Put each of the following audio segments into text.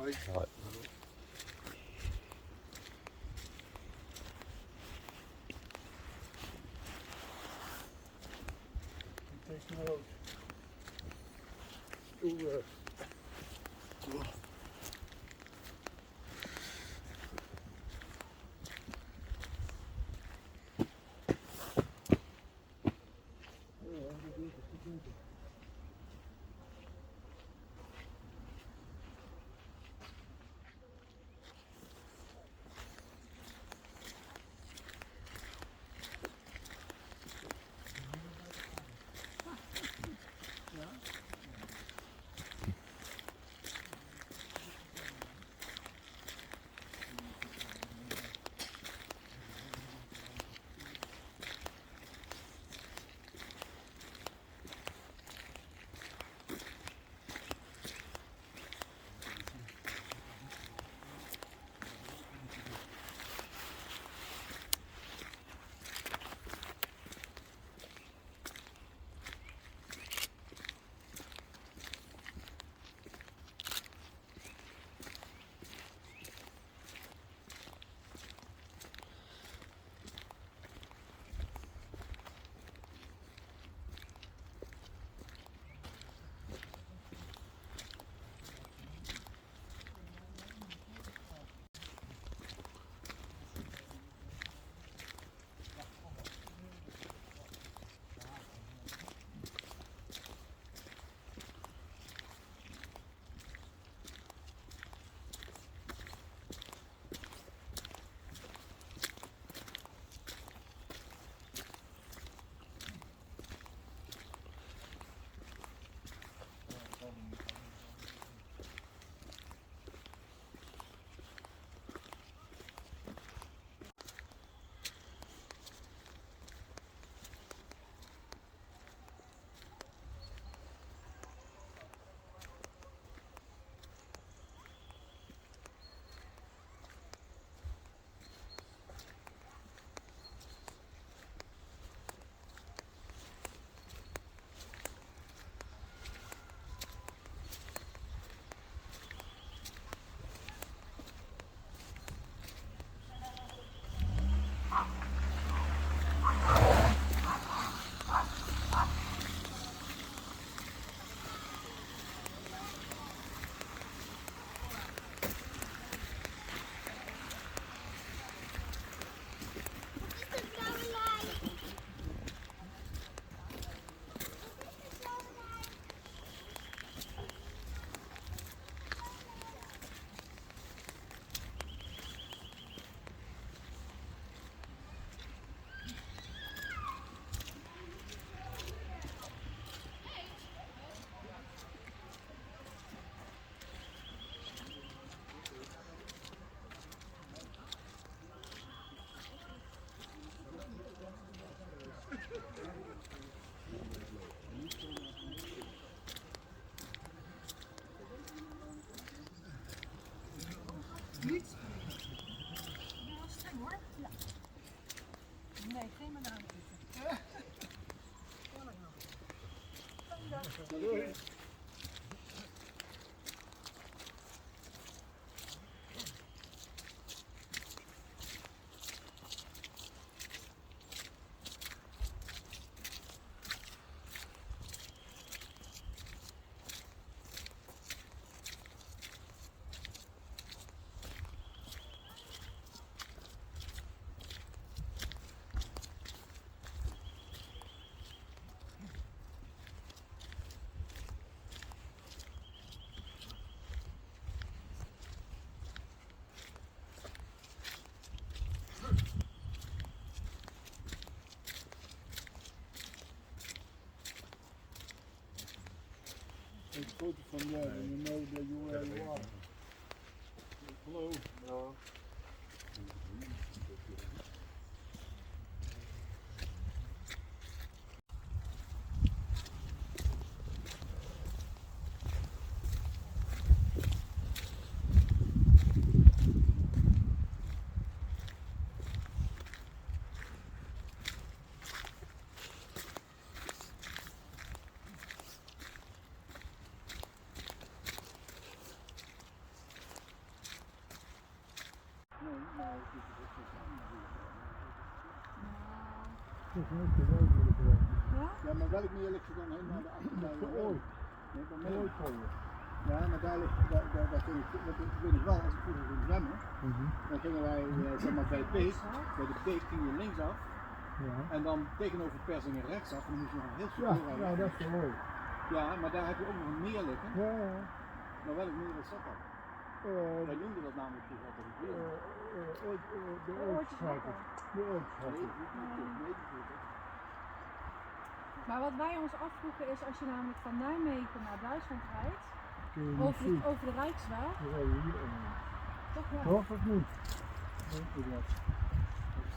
Hoi. Hoi. Het is maar ook. Oeh. Niet? Ja, streng hoor. Ja. Nee, geen bananen eten. Doei. It's good from there, and you know that you where you are. Hello. Hello. is niet geweldig willen bewerken. Ja? Ja, maar welk meer ligt er dan heen naar de achterkant? Geooid. Nee, van mij. Geooid. Ja, maar daar ligt, daar ging ik, dat weet ik wel, als ik vroeger ging zwemmen, dan gingen wij zeg maar bij de peek, ging je linksaf Ja. en dan tegenover het persingen rechtsaf en dan moest je nog een heel stuk Ja, doorrijden. ja, dat is geooid. Ja, maar daar heb je ook nog een meer liggen, Ja, ja. maar welk meer is dat dan? Wij noemden dat namelijk vroeger altijd het meer. De oortjeshaken. De oortjeshaken. Maar wat wij ons afvroegen is, als je namelijk van Nijmegen naar Duitsland rijdt, Kun je niet zien. over de Rijksweg, We rijden hier om. toch wel. Toch of niet? Dat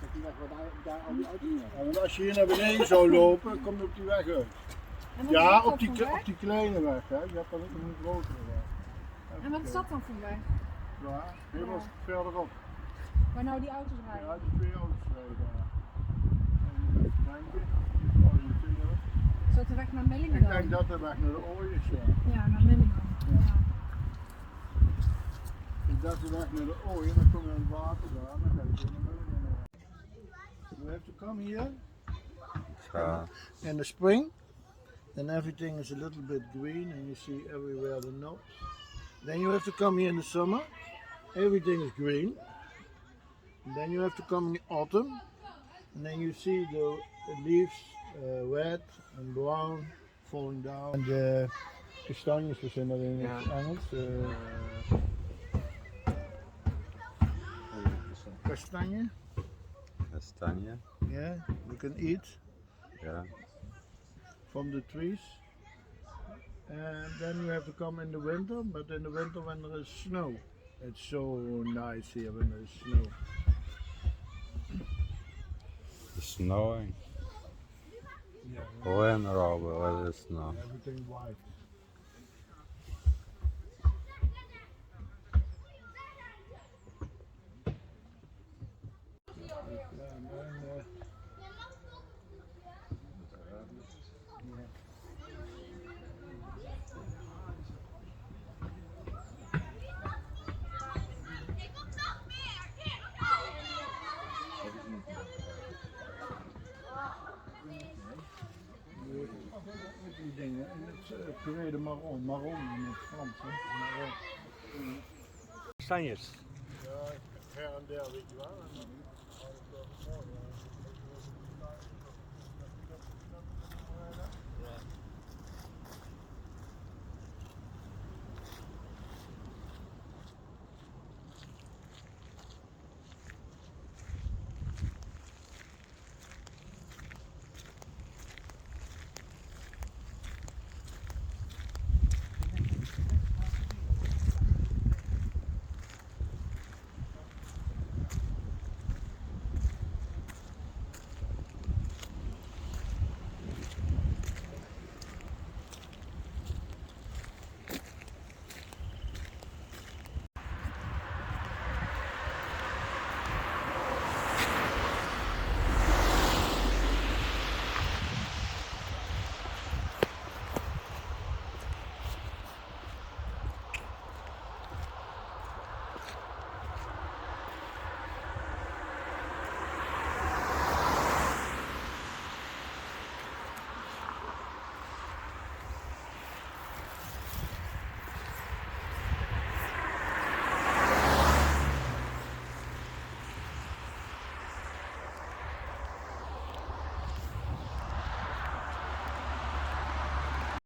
is die weg waar daar al die auto's zijn. Ja, want als je hier naar beneden zou lopen, kom je op die weg uit. En wat is Ja, dat op dan die, voor weg? op die kleine weg. Hè. Je hebt dan ook een grotere weg. En wat is dat dan voor weg? Ja, helemaal verderop. Waar nou die auto's rijden? Ja, die twee auto's rijden daar. En even denken, oriënteren. Is dat de weg naar Mellingen Ik dan? denk dat de weg naar de Ooi is, ja. Ja, naar Mellingen. Ja. Ik dacht de weg naar de Ooi en dan kom je aan het water daar en dan ga je zo naar Mellingen. You have to come here in the spring, and everything is a little bit green and you see everywhere the knobs. Then you have to come here in the summer, everything is green. And then you have to come in autumn, and then you see the leaves red and brown falling down. En de kastanjes, we zijn dat in het Engels. Kastanje, Kastanje, yeah, you can eat ja. from the trees. And then you have to come in the winter, but in the winter when there is snow. It's so nice here when there is snow. It's snowing. Yeah, When, Robert, what is snow? everything white. Die dingen, en het puree de marron in het Frans. Hè? Kastanjes. Ja, her en der, weet je wel. En dan hou ik wel mooi.